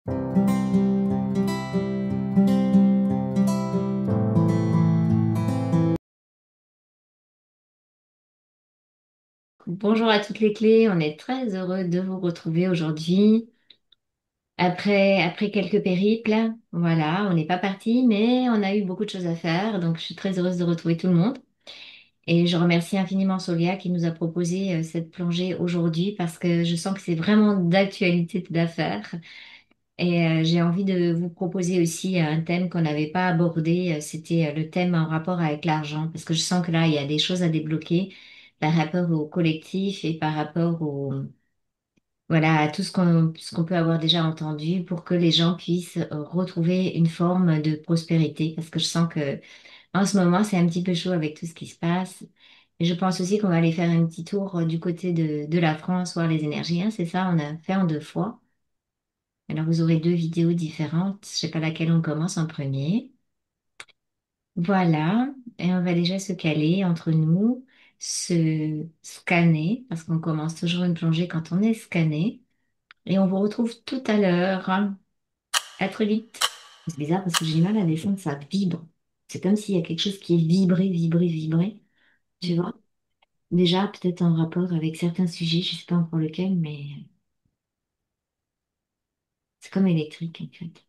Bonjour à toutes les clés, on est très heureux de vous retrouver aujourd'hui. Après quelques périples, voilà, on n'est pas parti, mais on a eu beaucoup de choses à faire, donc je suis très heureuse de retrouver tout le monde. Et je remercie infiniment Solia qui nous a proposé cette plongée aujourd'hui parce que je sens que c'est vraiment d'actualité d'affaires. Et j'ai envie de vous proposer aussi un thème qu'on n'avait pas abordé, c'était le thème en rapport avec l'argent, parce que je sens que là, il y a des choses à débloquer par rapport au collectif et par rapport au voilà, à tout ce qu'on peut avoir déjà entendu pour que les gens puissent retrouver une forme de prospérité. Parce que je sens que en ce moment, c'est un petit peu chaud avec tout ce qui se passe. Et je pense aussi qu'on va aller faire un petit tour du côté de la France, voir les énergies, hein. C'est ça, on a fait en deux fois. Alors, vous aurez deux vidéos différentes. Je sais pas laquelle on commence en premier. Voilà. Et on va déjà se caler entre nous, se scanner, parce qu'on commence toujours une plongée quand on est scanné. Et on vous retrouve tout à l'heure. À très vite. C'est bizarre parce que j'ai du mal à descendre, ça vibre. C'est comme s'il y a quelque chose qui est vibré, vibré, vibré. Tu vois? Déjà, peut-être en rapport avec certains sujets, je sais pas encore lequel, mais c'est comme électrique en fait.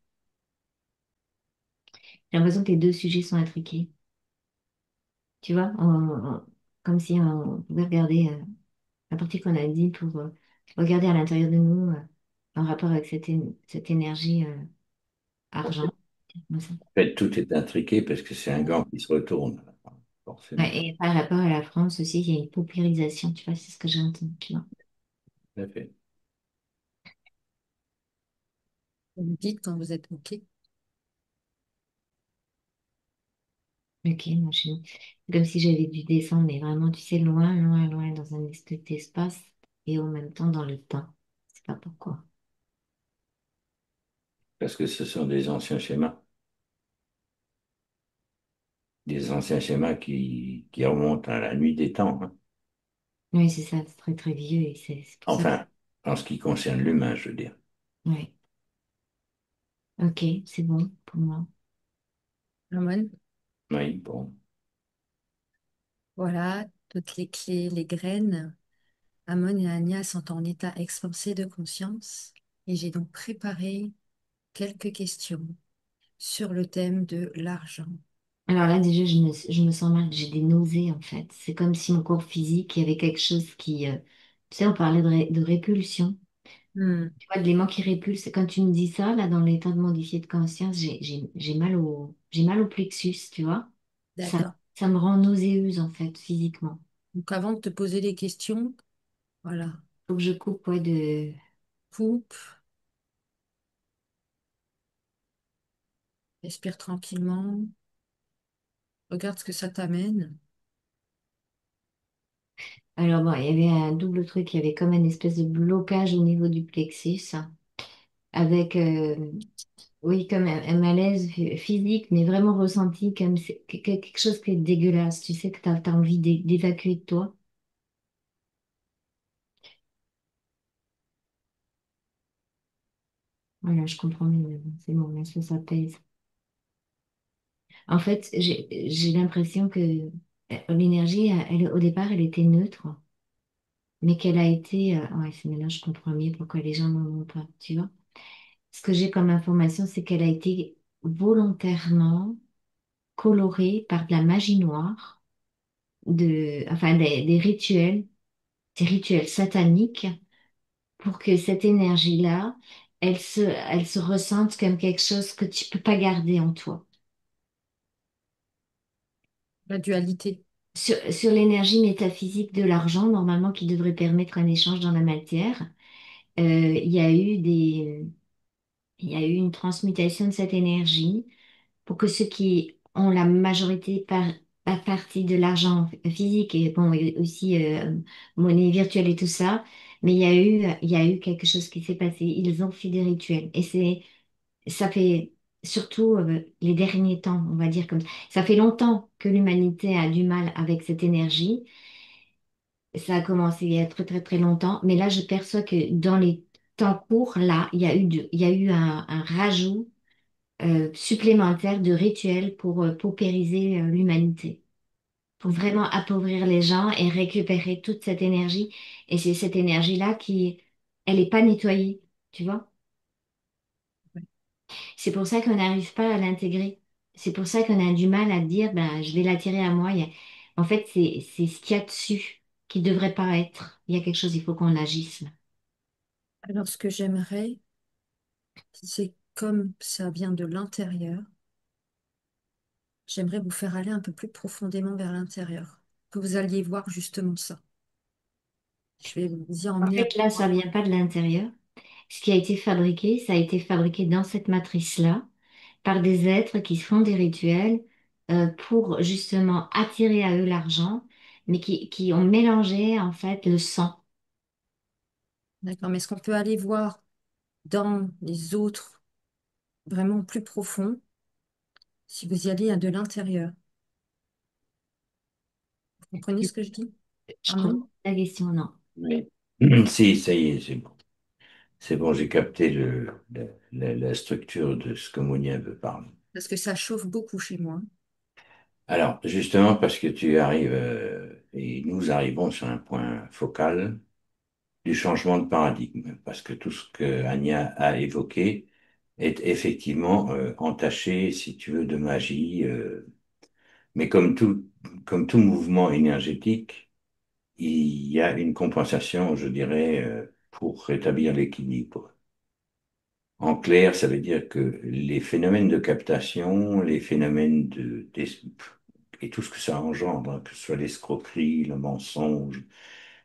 J'ai l'impression que les deux sujets sont intriqués. Tu vois? Comme si on pouvait regarder la partie qu'on a dit pour regarder à l'intérieur de nous en rapport avec cette énergie En argent. fait, Comme ça. tout est intriqué parce que c'est un gant qui se retourne, Ouais, forcément. et par rapport à la France aussi, il y a une paupérisation, tu vois, c'est ce que j'entends, tu vois. Tout à fait. Vous me dites quand vous êtes OK. Ok, moi c'est comme si j'avais dû descendre, mais vraiment, tu sais, loin, loin, loin, dans un espèce d'espace et en même temps dans le temps. C'est pas pourquoi. Parce que ce sont des anciens schémas. Des anciens schémas qui remontent à la nuit des temps, hein. Oui, c'est ça, c'est très très vieux et c'est pour ça que... Enfin, en ce qui concerne l'humain, je veux dire. Ouais, ok, c'est bon pour moi. Amen. Oui, bon. Voilà, toutes les clés, les graines. Amon et Anya sont en état expansé de conscience et j'ai donc préparé quelques questions sur le thème de l'argent. Alors là, déjà, je me sens mal, j'ai des nausées en fait. C'est comme si mon corps physique, il y avait quelque chose qui... tu sais, on parlait de répulsion. Hmm, Tu vois, de l'aimant qui répulse. Quand tu me dis ça, là, dans l'état de modifié de conscience, j'ai mal au plexus, tu vois. Ça, d'accord. ça me rend nauséeuse, en fait, physiquement. Donc avant de te poser les questions, voilà, Faut que je coupe, ouais, de... coupe, respire tranquillement, regarde ce que ça t'amène. Alors, bon, il y avait un double truc, il y avait comme une espèce de blocage au niveau du plexus, avec, oui, comme un malaise physique, mais vraiment ressenti comme quelque chose qui est dégueulasse. Tu sais que tu as envie d'évacuer de toi. Voilà, je comprends mieux. C'est bon, là, ça pèse. En fait, j'ai l'impression que l'énergie, au départ, elle était neutre, mais qu'elle a été... ouais, c'est maintenant je comprends mieux pourquoi les gens n'en ont pas, tu vois. Ce que j'ai comme information, c'est qu'elle a été volontairement colorée par de la magie noire, enfin des rituels sataniques, pour que cette énergie-là, elle se ressente comme quelque chose que tu peux pas garder en toi. La dualité. Sur l'énergie métaphysique de l'argent, normalement, qui devrait permettre un échange dans la matière, il y a eu une transmutation de cette énergie pour que ceux qui ont la majorité par partie de l'argent physique et bon, et aussi monnaie virtuelle et tout ça, mais il y a eu quelque chose qui s'est passé. Ils ont fait des rituels et ça fait surtout les derniers temps, on va dire comme ça. Ça fait longtemps que l'humanité a du mal avec cette énergie. Ça a commencé il y a très très très longtemps, mais là je perçois que dans les en cours, là, il y a eu un rajout supplémentaire de rituels pour paupériser l'humanité, pour vraiment appauvrir les gens et récupérer toute cette énergie. Et c'est cette énergie-là qui, elle n'est pas nettoyée, tu vois. C'est pour ça qu'on n'arrive pas à l'intégrer. C'est pour ça qu'on a du mal à dire, ben, je vais l'attirer à moi. En fait, c'est ce qu'il y a dessus qui devrait pas être. Il y a quelque chose, il faut qu'on agisse. Alors, ce que j'aimerais, c'est comme ça vient de l'intérieur, j'aimerais vous faire aller un peu plus profondément vers l'intérieur, que vous alliez voir justement ça. Je vais vous y En emmener fait, là, avec ça moi. vient pas de l'intérieur. Ce qui a été fabriqué, ça a été fabriqué dans cette matrice-là par des êtres qui font des rituels pour justement attirer à eux l'argent, mais qui ont mélangé en fait le sang. D'accord, mais est-ce qu'on peut aller voir dans les autres, vraiment plus profonds, si vous y allez à de l'intérieur? Vous comprenez ce que je dis? Je comprends Armand? la question, non. Oui. Si, ça y est, c'est bon. C'est bon, j'ai capté la structure de ce que Monia veut parler. Parce que ça chauffe beaucoup chez moi. Alors, justement, parce que tu arrives, et nous arrivons sur un point focal du changement de paradigme, parce que tout ce que Anya a évoqué est effectivement entaché, si tu veux, de magie. Mais comme tout mouvement énergétique, il y a une compensation, je dirais, pour rétablir l'équilibre. En clair, ça veut dire que les phénomènes de captation, les phénomènes et tout ce que ça engendre, hein, que ce soit l'escroquerie, le mensonge,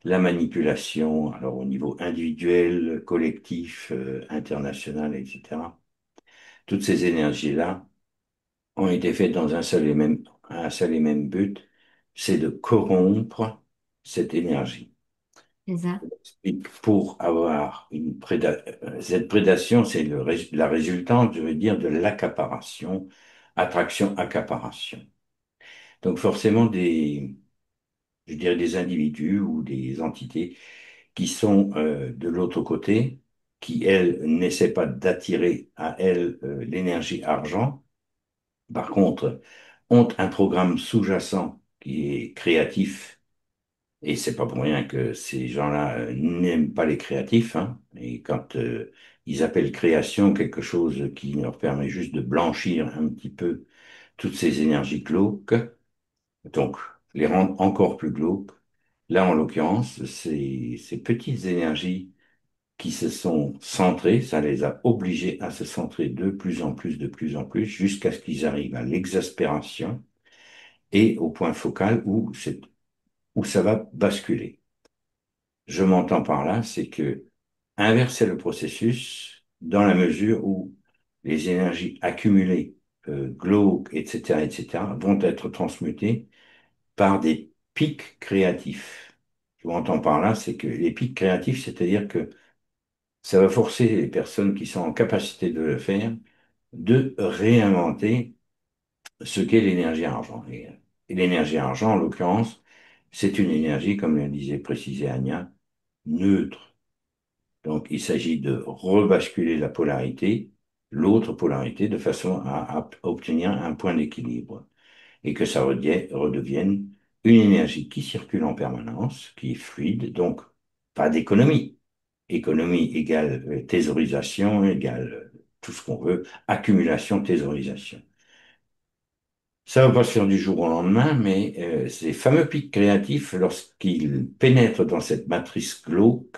la manipulation, alors au niveau individuel, collectif, international, etc. Toutes ces énergies-là ont été faites dans un seul et même but, c'est de corrompre cette énergie. C'est ça? Et pour avoir cette prédation, c'est la résultante, je veux dire, de l'accaparation, attraction-accaparation. Donc forcément je dirais des individus ou des entités qui sont de l'autre côté, qui, elles, n'essaient pas d'attirer à elles l'énergie argent, par contre, ont un programme sous-jacent qui est créatif. Et c'est pas pour rien que ces gens-là n'aiment pas les créatifs, hein. Et quand ils appellent création quelque chose qui leur permet juste de blanchir un petit peu toutes ces énergies glauques, donc les rendre encore plus glauques. Là, en l'occurrence, ces petites énergies qui se sont centrées, ça les a obligés à se centrer de plus en plus, de plus en plus, jusqu'à ce qu'ils arrivent à l'exaspération et au point focal où ça va basculer. Je m'entends par là, c'est que inverser le processus dans la mesure où les énergies accumulées, glauques, etc., vont être transmutées par des pics créatifs. Je m'entends par là, c'est que les pics créatifs, c'est-à-dire que ça va forcer les personnes qui sont en capacité de le faire de réinventer ce qu'est l'énergie argent. Et l'énergie argent, en l'occurrence, c'est une énergie, comme le disait précisé Anya, neutre. Donc, il s'agit de rebasculer la polarité, l'autre polarité, de façon à obtenir un point d'équilibre et que ça redevienne une énergie qui circule en permanence, qui est fluide, donc pas d'économie. Économie égale thésaurisation, égale tout ce qu'on veut, accumulation, thésaurisation. Ça va pas se faire du jour au lendemain, mais ces fameux pics créatifs, lorsqu'ils pénètrent dans cette matrice glauque,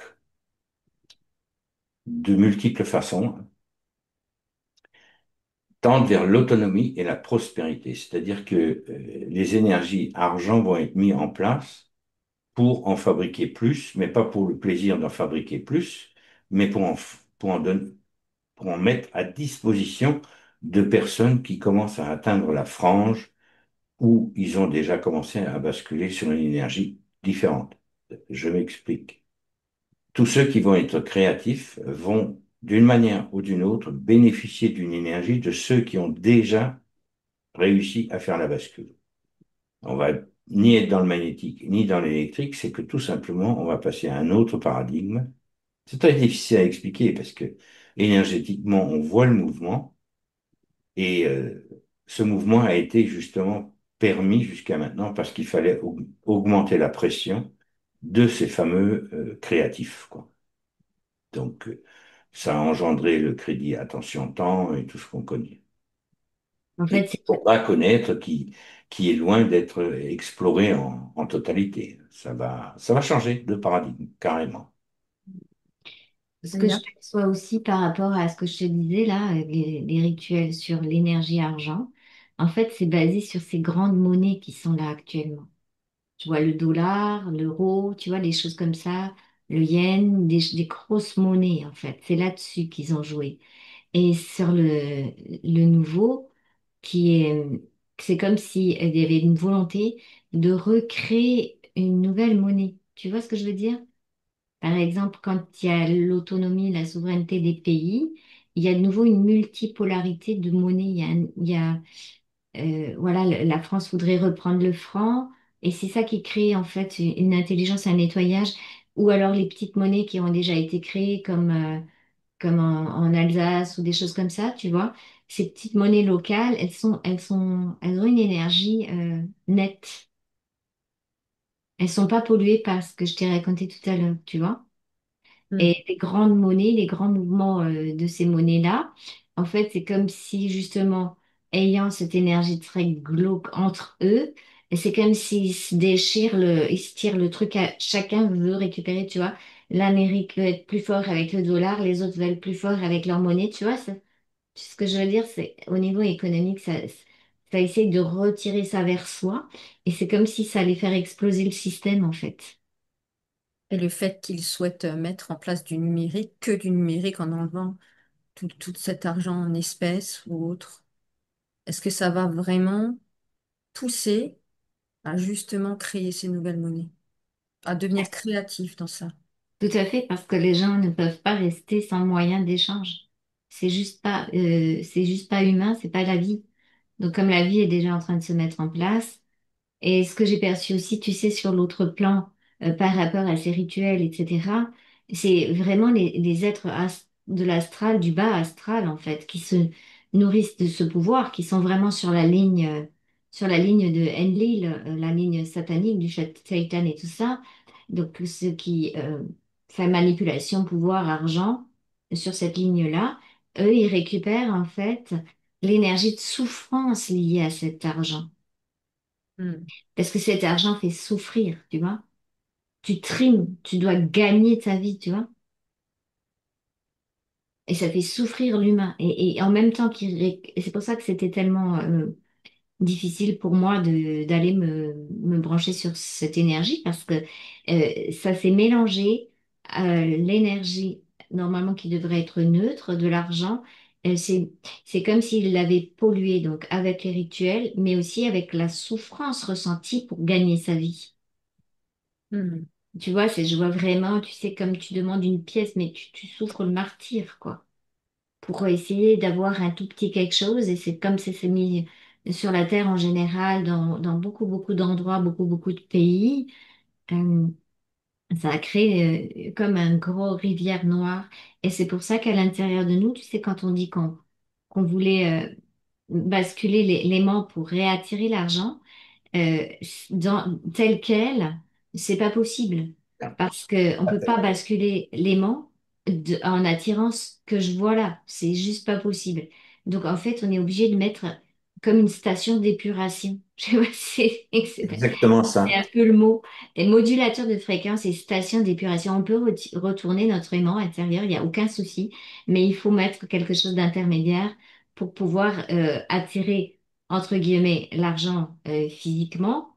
de multiples façons, tendent vers l'autonomie et la prospérité. C'est-à-dire que les énergies argent vont être mises en place pour en fabriquer plus, mais pas pour le plaisir d'en fabriquer plus, mais pour en mettre à disposition de personnes qui commencent à atteindre la frange où ils ont déjà commencé à basculer sur une énergie différente. Je m'explique. Tous ceux qui vont être créatifs vont, d'une manière ou d'une autre, bénéficier d'une énergie de ceux qui ont déjà réussi à faire la bascule. On va ni être dans le magnétique ni dans l'électrique, c'est que tout simplement, on va passer à un autre paradigme C'est très difficile à expliquer parce que énergétiquement, on voit le mouvement et ce mouvement a été justement permis jusqu'à maintenant parce qu'il fallait augmenter la pression de ces fameux créatifs, quoi. Donc, ça a engendré le crédit attention temps et tout ce qu'on connaît. En Et fait, c'est pour pas connaître qui est loin d'être exploré en totalité. Ça va changer de paradigme, carrément. ce que je Anya? perçois aussi par rapport à ce que je te disais là, les rituels sur l'énergie argent. En fait, c'est basé sur ces grandes monnaies qui sont là actuellement. Tu vois, le dollar, l'euro, tu vois, les choses comme ça, le yen, des grosses monnaies, en fait. C'est là-dessus qu'ils ont joué. Et sur le nouveau, qui est, c'est comme si il y avait une volonté de recréer une nouvelle monnaie. Tu vois ce que je veux dire? Par exemple, quand il y a l'autonomie, la souveraineté des pays, il y a de nouveau une multipolarité de monnaie. Voilà, la France voudrait reprendre le franc, et c'est ça qui crée en fait une intelligence, un nettoyage, ou alors les petites monnaies qui ont déjà été créées comme en Alsace ou des choses comme ça, tu vois. Ces petites monnaies locales, elles ont une énergie nette. Elles sont pas polluées par ce que je t'ai raconté tout à l'heure, tu vois. Hmm. Et les grandes monnaies, les grands mouvements de ces monnaies-là, en fait, c'est comme si justement, ayant cette énergie très glauque entre eux, et c'est comme s'ils se déchirent ils se tirent le truc chacun veut récupérer, tu vois. L'Amérique veut être plus fort avec le dollar, les autres veulent plus fort avec leur monnaie, tu vois. Ce que je veux dire, c'est au niveau économique, ça essaie de retirer ça vers soi, et c'est comme si ça allait faire exploser le système, en fait. Et le fait qu'ils souhaitent mettre en place du numérique, que du numérique en enlevant tout cet argent en espèces ou autre, est-ce que ça va vraiment pousser à justement créer ces nouvelles monnaies, à devenir créatif dans ça? Tout à fait, parce que les gens ne peuvent pas rester sans moyen d'échange. C'est juste pas humain, c'est pas la vie. Donc, comme la vie est déjà en train de se mettre en place, et ce que j'ai perçu aussi, tu sais, sur l'autre plan, par rapport à ces rituels, etc., c'est vraiment les êtres de l'astral, du bas astral, en fait, qui se nourrissent de ce pouvoir, qui sont vraiment sur la ligne de Enlil, la ligne satanique du Satan et tout ça. Donc, ceux qui fait manipulation, pouvoir, argent, sur cette ligne-là, eux, ils récupèrent, en fait, l'énergie de souffrance liée à cet argent. Hmm. Parce que cet argent fait souffrir, tu vois. Tu trimes, tu dois gagner ta vie, tu vois. Et ça fait souffrir l'humain. Et en même temps et c'est pour ça que c'était tellement difficile pour moi d'aller me brancher sur cette énergie parce que ça s'est mélangé à l'énergie normalement qui devrait être neutre de l'argent. C'est comme s'il l'avait pollué donc avec les rituels, mais aussi avec la souffrance ressentie pour gagner sa vie. Hmm. Tu vois, je vois vraiment, tu sais, comme tu demandes une pièce, mais tu souffres le martyr, quoi, pour essayer d'avoir un tout petit quelque chose. Et c'est comme ça s'est mis sur la terre en général, dans beaucoup, beaucoup d'endroits, beaucoup, beaucoup de pays. Euh, Ça a créé comme un gros rivière noire. Et c'est pour ça qu'à l'intérieur de nous, tu sais, quand on dit qu'on voulait basculer l'aimant pour réattirer l'argent, tel quel, c'est pas possible parce que on peut pas basculer l'aimant en attirant ce que je vois là. C'est juste pas possible. Donc en fait, on est obligé de mettre comme une station d'épuration. Je sais pas si Exactement c'est ça. un peu le mot. Et modulateur de fréquence et station d'épuration. On peut retourner notre aimant intérieur, il n'y a aucun souci, mais il faut mettre quelque chose d'intermédiaire pour pouvoir attirer entre guillemets l'argent physiquement,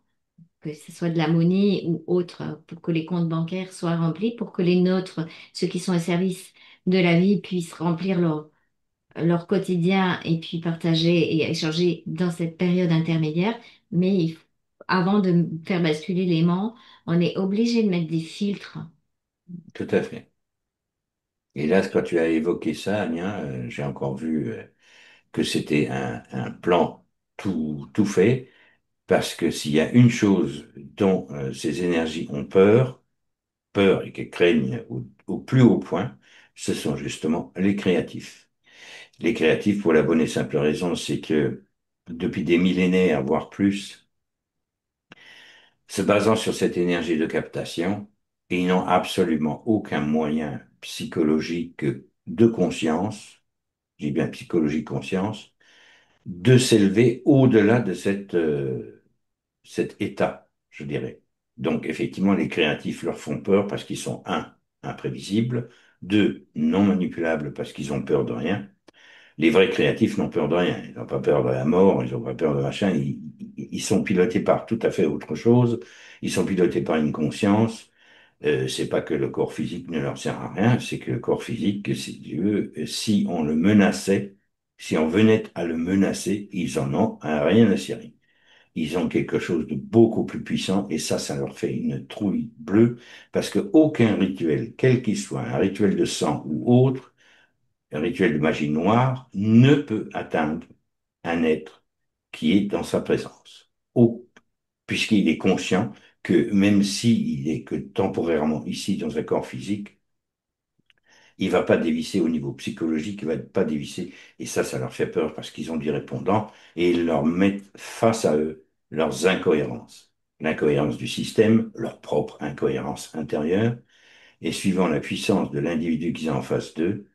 que ce soit de la monnaie ou autre, pour que les comptes bancaires soient remplis, pour que les nôtres, ceux qui sont au service de la vie, puissent remplir leur quotidien et puis partager et échanger dans cette période intermédiaire. Mais avant de faire basculer l'aimant, on est obligé de mettre des filtres. Tout à fait. Et là, quand tu as évoqué ça, Ania, j'ai encore vu que c'était un plan tout fait, parce que s'il y a une chose dont ces énergies ont peur et qu'elles craignent au plus haut point, ce sont justement les créatifs. Les créatifs, pour la bonne et simple raison, c'est que depuis des millénaires, voire plus, se basant sur cette énergie de captation, ils n'ont absolument aucun moyen psychologique de conscience, j'ai bien psychologie conscience, de s'élever au-delà de cet état, je dirais. Donc, effectivement, les créatifs leur font peur parce qu'ils sont, un, imprévisibles, deux, non manipulables parce qu'ils ont peur de rien. Les vrais créatifs n'ont peur de rien. Ils n'ont pas peur de la mort, ils n'ont pas peur de machin. Ils sont pilotés par tout à fait autre chose. Ils sont pilotés par une conscience. C'est pas que le corps physique ne leur sert à rien, c'est que le corps physique, si Dieu, si on le menaçait, si on venait à le menacer, ils en ont à rien à cirer. Ils ont quelque chose de beaucoup plus puissant et ça leur fait une trouille bleue parce que aucun rituel, quel qu'il soit, un rituel de sang ou autre, un rituel de magie noire, ne peut atteindre un être qui est dans sa présence. Puisqu'il est conscient que même s'il est que temporairement ici dans un corps physique, il va pas dévisser au niveau psychologique, il va pas dévisser. Et ça leur fait peur parce qu'ils ont des répondants et ils leur mettent face à eux leurs incohérences. L'incohérence du système, leur propre incohérence intérieure, et suivant la puissance de l'individu qu'ils ont en face d'eux,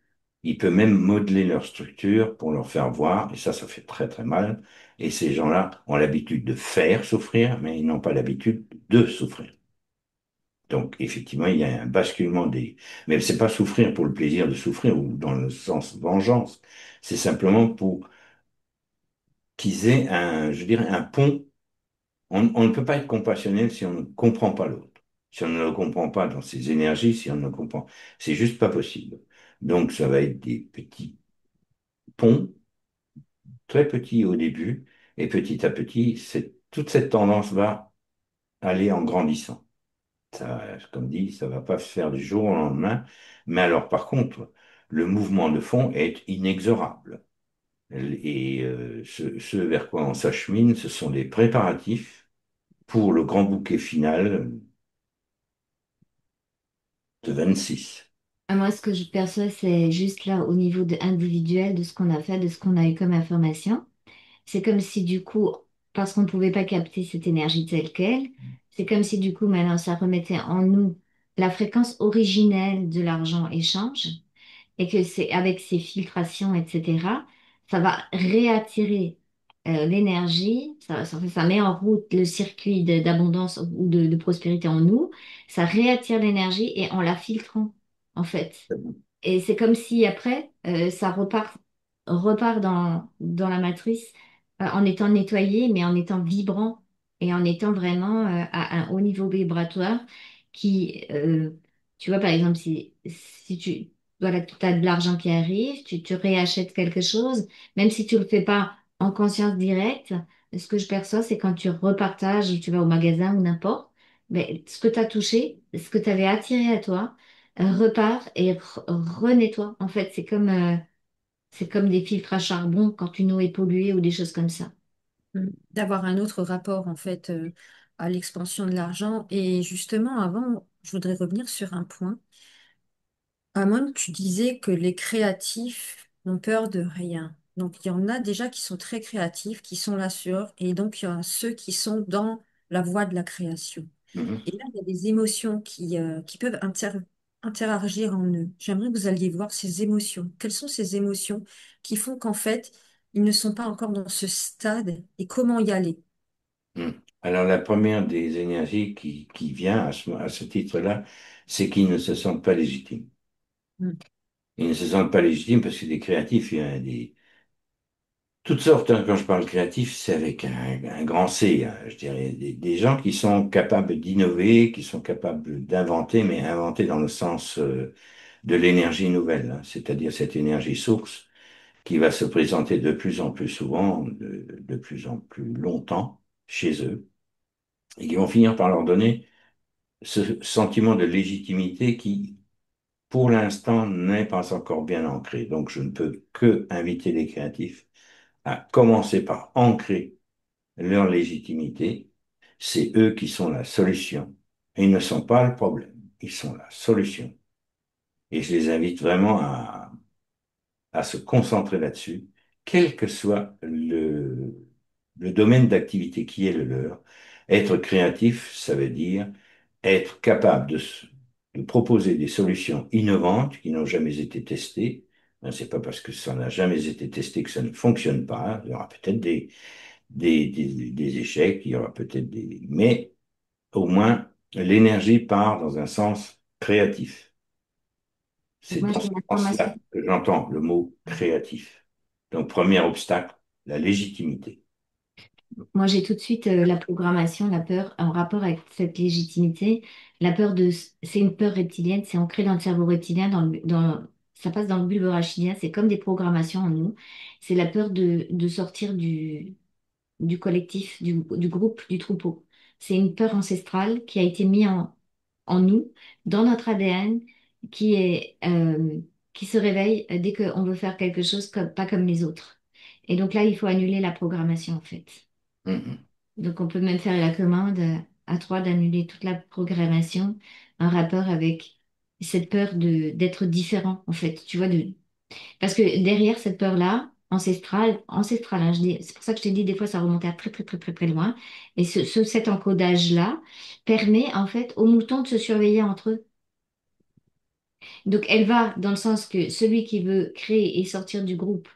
il peut même modeler leur structure pour leur faire voir, et ça fait très très mal. Et ces gens-là ont l'habitude de faire souffrir, mais ils n'ont pas l'habitude de souffrir. Donc, effectivement, il y a un basculement des... Mais c'est pas souffrir pour le plaisir de souffrir ou dans le sens vengeance. C'est simplement pour qu'ils aient un, je dirais, un pont. On ne peut pas être compassionnel si on ne comprend pas l'autre. Si on ne le comprend pas dans ses énergies, si on ne le comprend, c'est juste pas possible. Donc, ça va être des petits ponts, très petits au début, et petit à petit, toute cette tendance va aller en grandissant. Ça, comme dit, ça va pas se faire du jour au lendemain. Mais alors, par contre, le mouvement de fond est inexorable. Et ce vers quoi on s'achemine, ce sont des préparatifs pour le grand bouquet final de 26. Moi, ce que je perçois, c'est juste là, au niveau individuel, de ce qu'on a fait, de ce qu'on a eu comme information. C'est comme si du coup, parce qu'on ne pouvait pas capter cette énergie telle qu'elle, c'est comme si du coup, maintenant, ça remettait en nous la fréquence originelle de l'argent échange et que c'est avec ces filtrations, etc., ça va réattirer l'énergie, ça met en route le circuit d'abondance ou de prospérité en nous, ça réattire l'énergie et en la filtrant, en fait. Et c'est comme si après, ça repart dans la matrice en étant nettoyé, mais en étant vibrant et en étant vraiment à un haut niveau vibratoire qui, tu vois, par exemple, si tu, voilà, tu as de l'argent qui arrive, tu réachètes quelque chose, même si tu le fais pas en conscience directe, ce que je perçois, c'est quand tu repartages, tu vas au magasin ou n'importe, mais ce que tu as touché, ce que tu avais attiré à toi, repart et renettoie. En fait, c'est comme des filtres à charbon quand une eau est polluée ou des choses comme ça. D'avoir un autre rapport en fait à l'expansion de l'argent. Et justement, avant, je voudrais revenir sur un point. Amon, tu disais que les créatifs ont peur de rien. Donc, il y en a déjà qui sont très créatifs, qui sont là sur, et donc il y a ceux qui sont dans la voie de la création. Mhm. Et là, il y a des émotions qui peuvent interagir en eux. J'aimerais que vous alliez voir ces émotions. Quelles sont ces émotions qui font qu'en fait, ils ne sont pas encore dans ce stade et comment y aller? Mhm. Alors, la première des énergies qui vient à ce titre-là, c'est qu'ils ne se sentent pas légitimes. Mm. Ils ne se sentent pas légitimes parce que des créatifs, il y a des, toutes sortes, hein. Quand je parle créatif, c'est avec un grand C, hein. Je dirais des gens qui sont capables d'innover, qui sont capables d'inventer, mais inventer dans le sens de l'énergie nouvelle, hein. C'est-à-dire cette énergie source qui va se présenter de plus en plus souvent, de plus en plus longtemps chez eux, et qui vont finir par leur donner ce sentiment de légitimité qui, pour l'instant, n'est pas encore bien ancré. Donc, je ne peux que inviter les créatifs à commencer par ancrer leur légitimité. C'est eux qui sont la solution. Et ils ne sont pas le problème, ils sont la solution. Et je les invite vraiment à se concentrer là-dessus, quel que soit le domaine d'activité qui est le leur. Être créatif, ça veut dire être capable de proposer des solutions innovantes qui n'ont jamais été testées. Hein, c'est pas parce que ça n'a jamais été testé que ça ne fonctionne pas. Il y aura peut-être des échecs, il y aura peut-être des... Mais au moins, l'énergie part dans un sens créatif. C'est Moi, dans j'ai ce une information. sens-là que j'entends le mot créatif. Donc, premier obstacle, la légitimité. Moi, j'ai tout de suite la programmation, la peur en rapport avec cette légitimité. La peur de, c'est une peur reptilienne, c'est ancré dans le cerveau reptilien, ça passe dans le bulbe rachidien, c'est comme des programmations en nous. C'est la peur de sortir du collectif, du groupe, du troupeau. C'est une peur ancestrale qui a été mise en nous, dans notre ADN, qui se réveille dès qu'on veut faire quelque chose pas comme les autres. Et donc là, il faut annuler la programmation, en fait. Mhm. Donc, on peut même faire la commande à trois d'annuler toute la programmation en rapport avec cette peur d'être différent, en fait. Tu vois, parce que derrière cette peur-là, ancestrale, hein, c'est pour ça que je t'ai dit, des fois, ça remonte à très, très, très, très, très loin. Et cet encodage-là permet, en fait, aux moutons de se surveiller entre eux. Donc, elle va dans le sens que celui qui veut créer et sortir du groupe,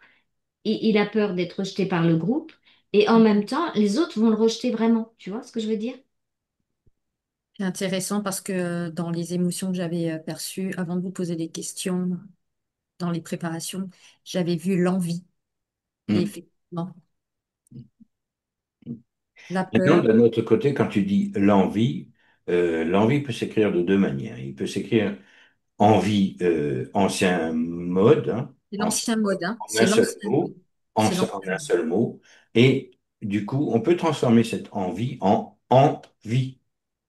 il a peur d'être rejeté par le groupe. Et en même temps, les autres vont le rejeter vraiment. Tu vois ce que je veux dire? C'est intéressant parce que dans les émotions que j'avais perçues avant de vous poser des questions, dans les préparations, j'avais vu l'envie. Et Mhm. effectivement, la Maintenant, peur, d'un autre côté, quand tu dis l'envie, l'envie peut s'écrire de deux manières. Il peut s'écrire envie ancien mode, hein, c'est en, l'ancien mode, hein. en un C'est seul l'ancien mode. mot, C'est en l'ancien un mode. seul mot, et du coup, on peut transformer cette envie en envie.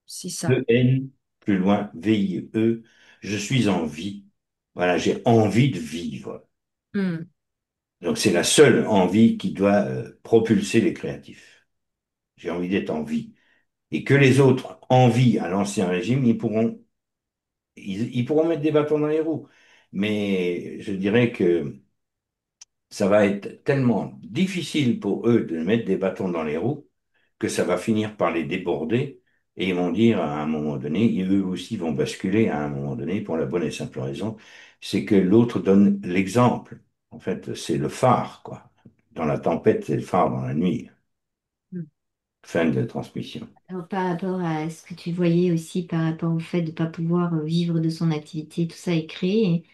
C'est ça. E-N, plus loin, V-I-E, je suis en vie. Voilà, j'ai envie de vivre. Hmm. Donc c'est la seule envie qui doit propulser les créatifs. J'ai envie d'être en vie. Et que les autres envient à l'ancien régime, ils pourront mettre des bâtons dans les roues. Mais je dirais que ça va être tellement difficile pour eux de mettre des bâtons dans les roues que ça va finir par les déborder. Et ils vont dire à un moment donné, et eux aussi vont basculer à un moment donné pour la bonne et simple raison, c'est que l'autre donne l'exemple. En fait, c'est le phare, quoi. Dans la tempête, c'est le phare dans la nuit. Hmm. Fin de transmission. Alors, par rapport à ce que tu voyais aussi, par rapport au fait de ne pas pouvoir vivre de son activité, tout ça est créé.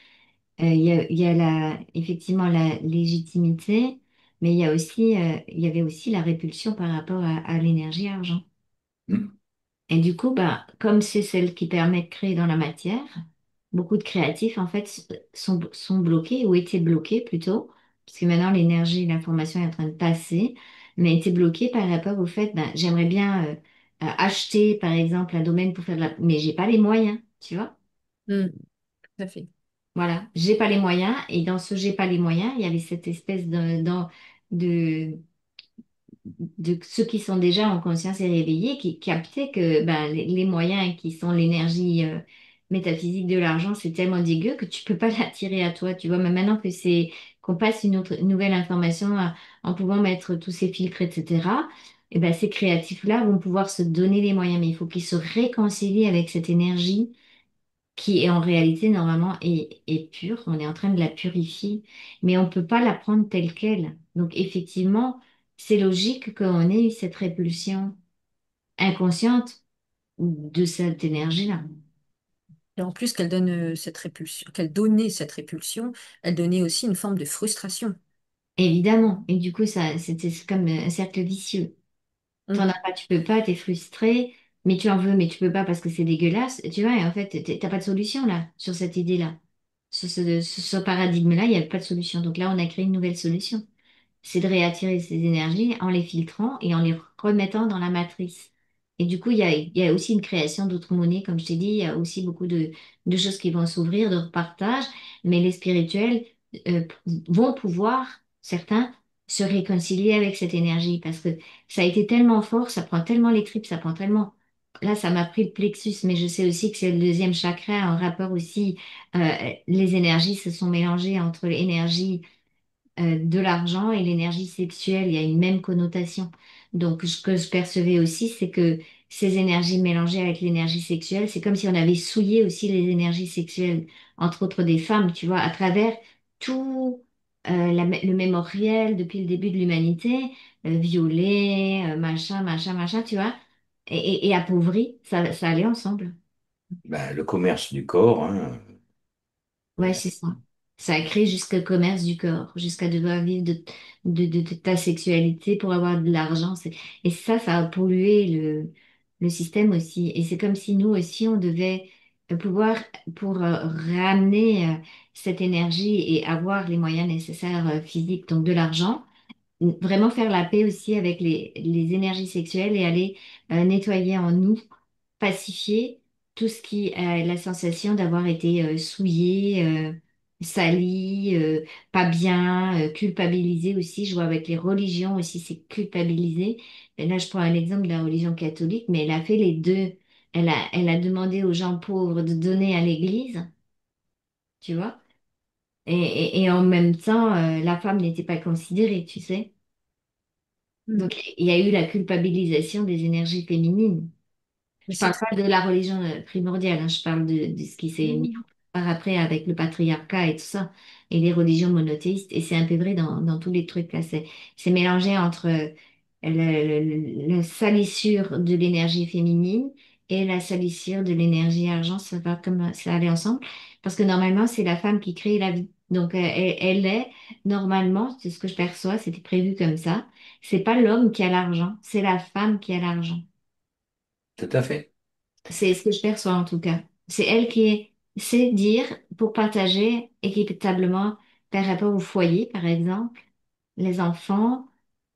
Il y a effectivement la légitimité, mais il y avait aussi la répulsion par rapport à l'énergie argent. Hmm. Et du coup, bah, comme c'est celle qui permet de créer dans la matière, beaucoup de créatifs, en fait, sont bloqués ou étaient bloqués plutôt, parce que maintenant l'énergie, l'information est en train de passer, mais étaient bloqués par rapport au fait, ben, j'aimerais bien acheter, par exemple, un domaine pour faire de la... Mais j'ai pas les moyens, tu vois? Hmm. Tout à fait. Voilà, j'ai pas les moyens, et dans ce j'ai pas les moyens, il y avait cette espèce de, de ceux qui sont déjà en conscience et réveillés, qui captaient que ben, les moyens qui sont l'énergie métaphysique de l'argent, c'est tellement dégueu que tu peux pas l'attirer à toi, tu vois. Mais maintenant que c'est qu'on passe une nouvelle information en pouvant mettre tous ces filtres, etc., et ben, ces créatifs-là vont pouvoir se donner les moyens, mais il faut qu'ils se réconcilient avec cette énergie qui est en réalité normalement est pure. On est en train de la purifier, mais on ne peut pas la prendre telle qu'elle. Donc effectivement, c'est logique qu'on ait eu cette répulsion inconsciente de cette énergie-là. Et en plus qu'elle donne cette répulsion, qu'elle donnait cette répulsion, elle donnait aussi une forme de frustration. Évidemment. Et du coup, ça, c'était comme un cercle vicieux. T'en Hmm. as pas, tu peux pas, t'es frustré, mais tu en veux, mais tu peux pas parce que c'est dégueulasse. Tu vois, et en fait, t'as pas de solution là, sur cette idée-là. Ce paradigme-là, il n'y a pas de solution. Donc là, on a créé une nouvelle solution. C'est de réattirer ces énergies en les filtrant et en les remettant dans la matrice. Et du coup, il y a aussi une création d'autres monnaies, comme je t'ai dit, il y a aussi beaucoup de choses qui vont s'ouvrir, de repartage, mais les spirituels euh, vont pouvoir, certains, se réconcilier avec cette énergie parce que ça a été tellement fort, ça prend tellement les tripes, ça prend tellement. là, ça m'a pris le plexus, mais je sais aussi que c'est le deuxième chakra en rapport aussi. euh, les énergies se sont mélangées entre l'énergie de l'argent et l'énergie sexuelle, il y a une même connotation. Donc, ce que je percevais aussi, c'est que ces énergies mélangées avec l'énergie sexuelle, c'est comme si on avait souillé aussi les énergies sexuelles, entre autres des femmes, tu vois, à travers tout le mémoriel depuis le début de l'humanité, violé, machin, machin, machin, tu vois, et appauvri, ça allait ensemble. Ben, le commerce du corps, hein, Ouais, euh, c'est ça. Ça a créé jusqu'au commerce du corps, jusqu'à devoir vivre de ta sexualité pour avoir de l'argent. Et ça a pollué le système aussi. Et c'est comme si nous aussi, on devait pouvoir, pour ramener cette énergie et avoir les moyens nécessaires physiques, donc de l'argent, vraiment faire la paix aussi avec les énergies sexuelles et aller nettoyer en nous pacifier tout ce qui a la sensation d'avoir été souillé, sali, pas bien, culpabilisé aussi. Je vois avec les religions aussi, c'est culpabilisé. Et là, je prends un exemple de la religion catholique, mais elle a fait les deux. Elle a demandé aux gens pauvres de donner à l'Église, tu vois. Et en même temps, la femme n'était pas considérée, tu sais. Hmm. Donc, il y a eu la culpabilisation des énergies féminines. Mais Je parle c'est pas de la religion primordiale, hein, je parle de ce qui s'est mis Hmm. par après avec le patriarcat et tout ça, et les religions monothéistes. Et c'est un peu vrai dans tous les trucs là. C'est mélangé entre la salissure de l'énergie féminine et la salissure de l'énergie argent. Ça va comme ça aller ensemble. Parce que normalement, c'est la femme qui crée la vie. Donc, elle est, normalement, c'est ce que je perçois, c'était prévu comme ça. C'est pas l'homme qui a l'argent, c'est la femme qui a l'argent. tout à fait. C'est ce que je perçois en tout cas. C'est elle qui sait dire pour partager équitablement par rapport au foyer, par exemple, les enfants,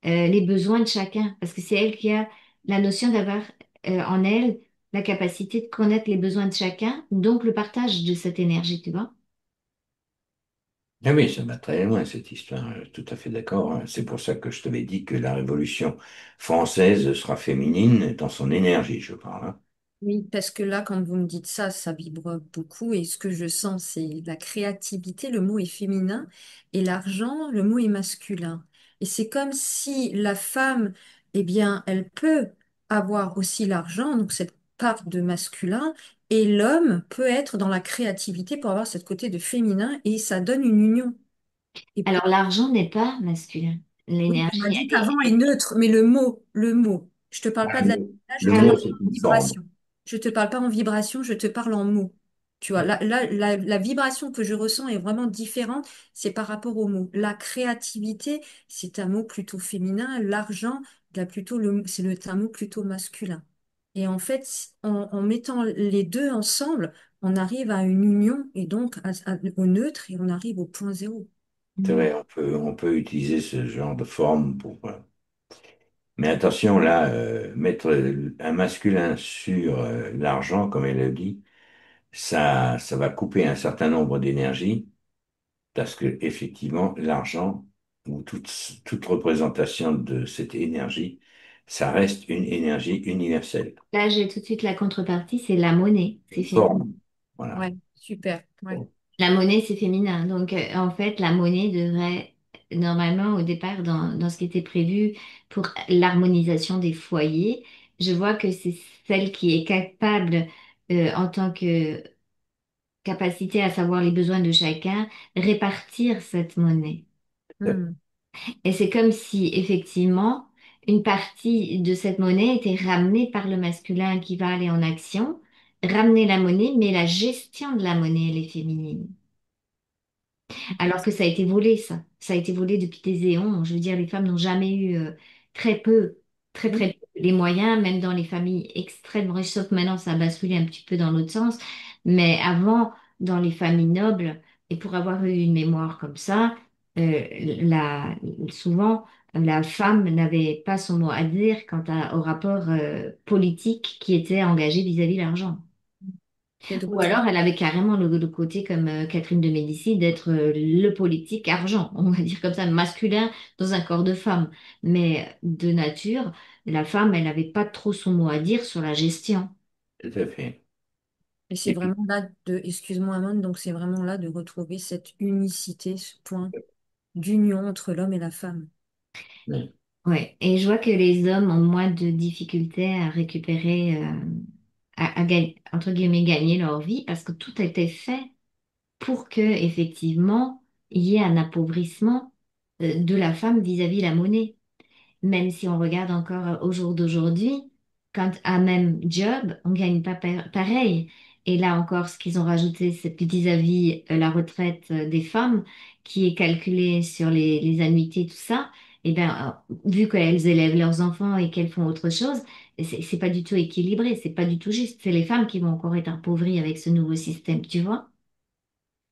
les besoins de chacun. Parce que c'est elle qui a la notion d'avoir en elle la capacité de connaître les besoins de chacun, donc le partage de cette énergie, tu vois. Ah oui, ça va très loin cette histoire, tout à fait d'accord, hein. C'est pour ça que je t'avais dit que la Révolution française sera féminine dans son énergie, je parle, hein. Oui, parce que là, quand vous me dites ça, ça vibre beaucoup et ce que je sens, c'est la créativité, le mot est féminin et l'argent, le mot est masculin. Et c'est comme si la femme, eh bien, elle peut avoir aussi l'argent, donc cette part de masculin, et l'homme peut être dans la créativité pour avoir cette côté de féminin et ça donne une union. Et pour Alors l'argent n'est pas masculin. Oui, tu m'as L'énergie, dit qu'avant est neutre, mais le mot, je te parle Ah, pas de la je le te ah mot, parle oui, c'est en une forme. vibration. Je te parle pas en vibration, je te parle en mots. Tu vois, la vibration que je ressens est vraiment différente, c'est par rapport au mot. La créativité, c'est un mot plutôt féminin, l'argent, c'est un mot plutôt masculin. Et en fait, en mettant les deux ensemble, on arrive à une union et donc au neutre et on arrive au point zéro. C'est vrai, on peut utiliser ce genre de forme pour. Mais attention, là, mettre un masculin sur l'argent, comme elle le dit, ça va couper un certain nombre d'énergies, parce que effectivement, l'argent ou toute représentation de cette énergie, ça reste une énergie universelle, là j'ai tout de suite la contrepartie, c'est la monnaie, c'est une féminin. forme. Voilà. Ouais, super. Ouais. La monnaie, c'est féminin. Donc, en fait, la monnaie devrait, normalement, au départ, dans ce qui était prévu pour l'harmonisation des foyers, je vois que c'est celle qui est capable, en tant que capacité à savoir les besoins de chacun, répartir cette monnaie. Hmm. Et c'est comme si, effectivement, une partie de cette monnaie était ramenée par le masculin qui va aller en action, ramener la monnaie, mais la gestion de la monnaie, elle est féminine. Alors que ça a été volé, ça. Ça a été volé depuis des éons. Je veux dire, les femmes n'ont jamais eu très peu, très Oui. très peu les moyens, même dans les familles extrêmement riches, sauf maintenant ça a basculé un petit peu dans l'autre sens. Mais avant, dans les familles nobles, et pour avoir eu une mémoire comme ça, euh, la, souvent, la femme n'avait pas son mot à dire quant au rapport politique qui était engagé vis-à-vis de l'argent. Et de Ou alors, retrouver. elle avait carrément le côté, comme Catherine de Médicis, d'être le politique argent, on va dire comme ça, masculin dans un corps de femme. Mais de nature, la femme, elle n'avait pas trop son mot à dire sur la gestion. Tout à fait. Et c'est Et puis, vraiment là de, excuse-moi Amand, donc c'est vraiment là de retrouver cette unicité, ce point d'union entre l'homme et la femme. oui, Ouais. Et je vois que les hommes ont moins de difficultés à récupérer, entre guillemets, gagner leur vie parce que tout a été fait pour que, effectivement, il y ait un appauvrissement de la femme vis-à-vis la monnaie. Même si on regarde encore au jour d'aujourd'hui, quand un même job, on gagne pas pareil. Et là encore, ce qu'ils ont rajouté, c'est que vis-à-vis la retraite des femmes, qui est calculée sur les annuités, tout ça, et ben, vu qu'elles élèvent leurs enfants et qu'elles font autre chose, c'est pas du tout équilibré, c'est pas du tout juste. C'est les femmes qui vont encore être appauvries avec ce nouveau système, tu vois?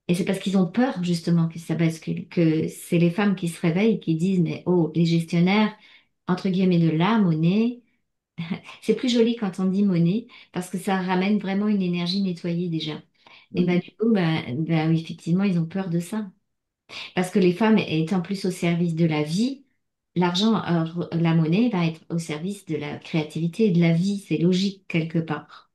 Et c'est parce qu'ils ont peur justement que ça bascule, que c'est les femmes qui se réveillent, qui disent, mais oh, les gestionnaires, entre guillemets, de la monnaie, c'est plus joli quand on dit monnaie, parce que ça ramène vraiment une énergie nettoyée déjà. Et ben oui, du coup, ben oui, effectivement, ils ont peur de ça. Parce que les femmes étant plus au service de la vie, l'argent, la monnaie va être au service de la créativité et de la vie, c'est logique quelque part.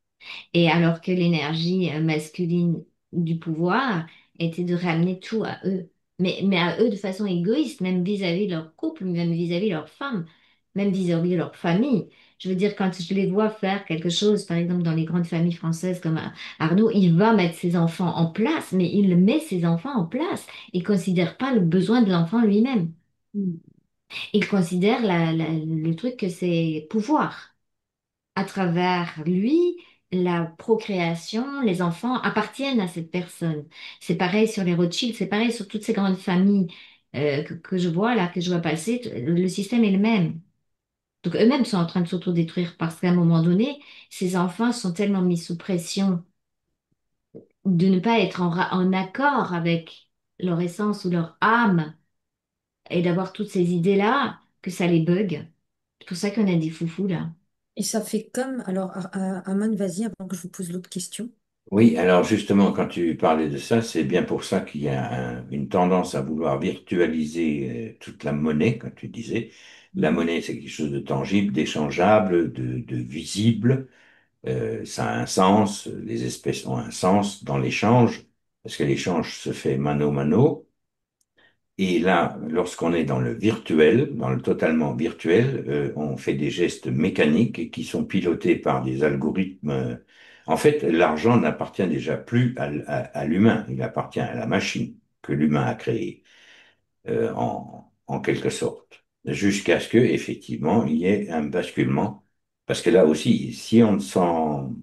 Et alors que l'énergie masculine du pouvoir était de ramener tout à eux. Mais à eux de façon égoïste, même vis-à-vis de leur couple, même vis-à-vis de leur femme, même vis-à-vis de leur famille. Je veux dire, quand je les vois faire quelque chose, par exemple dans les grandes familles françaises comme Arnaud, il va mettre ses enfants en place, mais il met ses enfants en place. Il ne considère pas le besoin de l'enfant lui-même. Mm. Il considère le truc que c'est pouvoir à travers lui, la procréation, les enfants appartiennent à cette personne. C'est pareil sur les Rothschild, c'est pareil sur toutes ces grandes familles que je vois là, que je vois passer. Le système est le même. Donc eux-mêmes sont en train de s'autodétruire parce qu'à un moment donné, ces enfants sont tellement mis sous pression de ne pas être en accord avec leur essence ou leur âme et d'avoir toutes ces idées-là que ça les bug. C'est pour ça qu'on a des foufous là. Et ça fait comme, alors Amand, vas-y avant que je vous pose l'autre question. oui, alors justement, quand tu parlais de ça, c'est bien pour ça qu'il y a une tendance à vouloir virtualiser toute la monnaie, comme tu disais. La Mhm. monnaie, c'est quelque chose de tangible, d'échangeable, de visible. Ça a un sens, les espèces ont un sens dans l'échange, parce que l'échange se fait mano mano. Et là, lorsqu'on est dans le virtuel, dans le totalement virtuel, on fait des gestes mécaniques qui sont pilotés par des algorithmes. En fait, l'argent n'appartient déjà plus à l'humain, il appartient à la machine que l'humain a créée, en quelque sorte, jusqu'à ce que, effectivement, il y ait un basculement. Parce que là aussi, si on ne s'en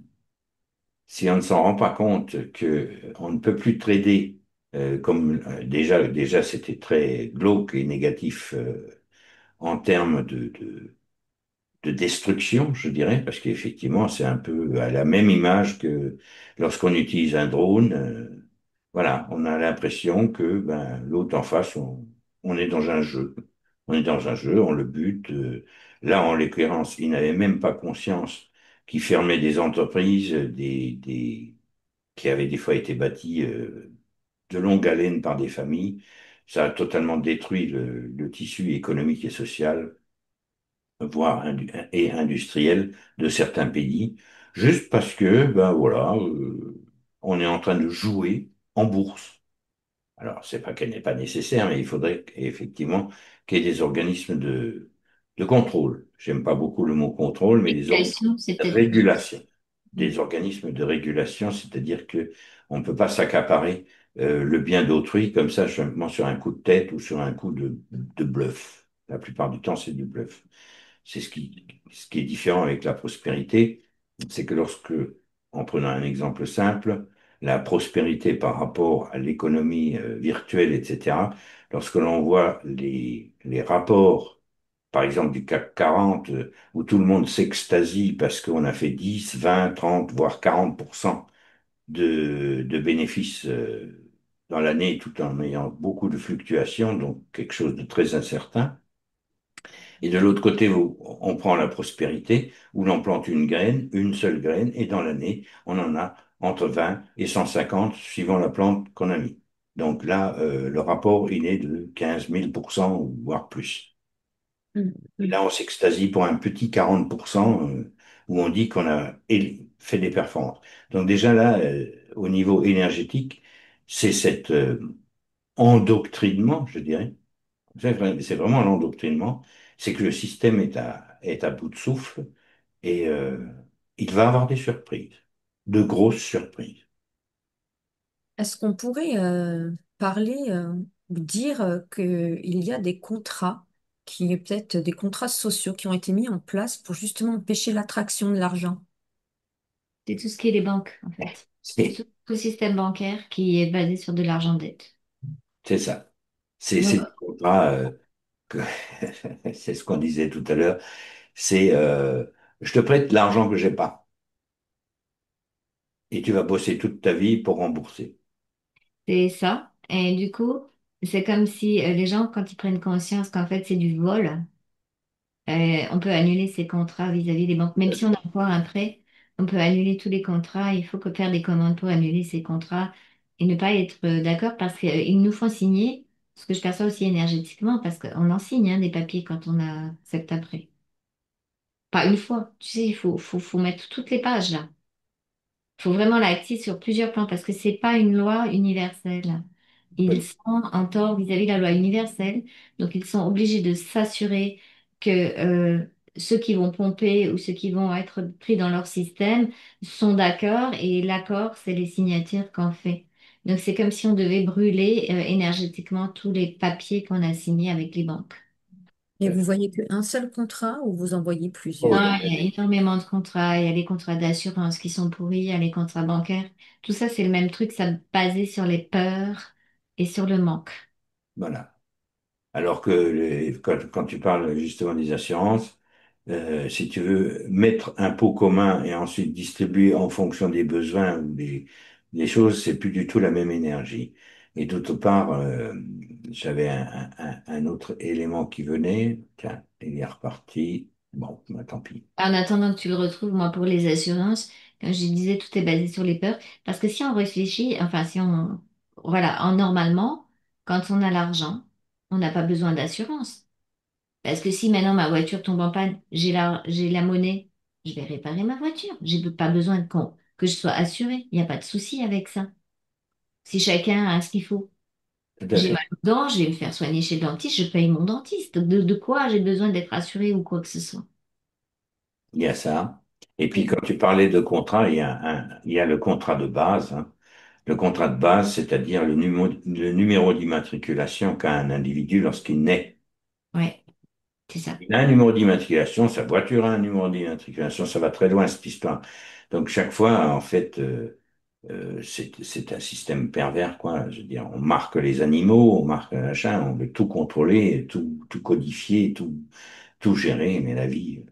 rend pas compte que on ne peut plus trader comme déjà c'était très glauque et négatif en termes de destruction, je dirais, parce qu'effectivement c'est un peu à la même image que lorsqu'on utilise un drone. Voilà, on a l'impression que ben, l'autre en face, on est dans un jeu. On est dans un jeu, on le bute. Là, en l'occurrence, il n'avait même pas conscience qu'il fermait des entreprises, qui avaient des fois été bâties de longue haleine par des familles. Ça a totalement détruit le tissu économique et social, voire et industriel de certains pays, juste parce que, ben voilà, on est en train de jouer en bourse. Alors, c'est pas qu'elle n'est pas nécessaire, mais il faudrait effectivement qu'il y ait des organismes de contrôle. J'aime pas beaucoup le mot contrôle, mais des organismes L'éducation, c'est de peut-être régulation. Des organismes de régulation, c'est-à-dire que on ne peut pas s'accaparer le bien d'autrui comme ça, simplement sur un coup de tête ou sur un coup de bluff. La plupart du temps, c'est du bluff. C'est ce qui est différent avec la prospérité, c'est que lorsque, en prenant un exemple simple, la prospérité par rapport à l'économie virtuelle, etc., lorsque l'on voit les rapports, par exemple du CAC 40, où tout le monde s'extasie parce qu'on a fait 10, 20, 30, voire 40% de bénéfices dans l'année tout en ayant beaucoup de fluctuations, donc quelque chose de très incertain. Et de l'autre côté, on prend la prospérité, où l'on plante une graine, une seule graine, et dans l'année, on en a entre 20 et 150 suivant la plante qu'on a mis. Donc là, le rapport, il est de 15 000%, voire plus. Mm, Et mm. là, on s'extasie pour un petit 40% où on dit qu'on a fait des performances. Donc déjà là, au niveau énergétique, c'est cet endoctrinement, je dirais. C'est vraiment un endoctrinement. C'est que le système est à bout de souffle et il va avoir des surprises, de grosses surprises. Est-ce qu'on pourrait parler, ou dire qu'il y a des contrats, peut-être des contrats sociaux qui ont été mis en place pour justement empêcher l'attraction de l'argent? C'est tout ce qui est les banques, en fait. C'est C'est tout le système bancaire qui est basé sur de l'argent de dette. c'est ça. C'est Donc, des contrats, que- c'est ce qu'on disait tout à l'heure. C'est je te prête l'argent que j'ai pas et tu vas bosser toute ta vie pour rembourser. c'est ça. Et du coup, c'est comme si les gens, quand ils prennent conscience qu'en fait, c'est du vol, on peut annuler ces contrats vis-à-vis des banques. Même si on a encore un prêt, on peut annuler tous les contrats. Il faut que faire des commandes pour annuler ces contrats et ne pas être d'accord parce qu'ils nous font signer, ce que je perçois aussi énergétiquement, parce qu'on en signe hein, des papiers quand on accepte un prêt. Pas une fois, tu sais, il faut mettre toutes les pages là. Il faut vraiment l'acter sur plusieurs plans parce que c'est pas une loi universelle. Ils sont en tort vis-à-vis de la loi universelle, donc ils sont obligés de s'assurer que ceux qui vont pomper ou ceux qui vont être pris dans leur système sont d'accord et l'accord, c'est les signatures qu'on fait. Donc c'est comme si on devait brûler énergétiquement tous les papiers qu'on a signés avec les banques. Et vous voyez qu'un seul contrat ou vous en voyez Oh, plusieurs? Non, il y a énormément de contrats. Il y a les contrats d'assurance qui sont pourris, il y a les contrats bancaires. Tout ça, c'est le même truc, ça basé sur les peurs et sur le manque. voilà. Alors que quand tu parles justement des assurances, si tu veux mettre un pot commun et ensuite distribuer en fonction des besoins ou des choses, c'est plus du tout la même énergie. Et d'autre part, j'avais un autre élément qui venait. Tiens, il est reparti. Bon, bah, tant pis. En attendant que tu le retrouves, moi, pour les assurances, comme je disais, tout est basé sur les peurs. Parce que si on réfléchit, enfin, si on, voilà, normalement, quand on a l'argent, on n'a pas besoin d'assurance. Parce que si maintenant ma voiture tombe en panne, j'ai la monnaie, je vais réparer ma voiture. J'ai pas besoin que je sois assurée. Il n'y a pas de souci avec ça. Si chacun a ce qu'il faut. Tout à J'ai fait. mal aux dents, je vais me faire soigner chez le dentiste, je paye mon dentiste. De quoi j'ai besoin d'être assurée ou quoi que ce soit. Il y a ça. Et puis, Et quand tu parlais de contrat, il y a le contrat de base, hein. Le contrat de base, c'est-à-dire le numéro d'immatriculation qu'a un individu lorsqu'il naît. ouais, c'est ça. Il a un numéro d'immatriculation, sa voiture a un numéro d'immatriculation, ça va très loin cette histoire. Donc chaque fois, en fait, c'est un système pervers, quoi. Je veux dire, on marque les animaux, on marque machin, on veut tout contrôler, tout codifier, tout gérer, mais la vie,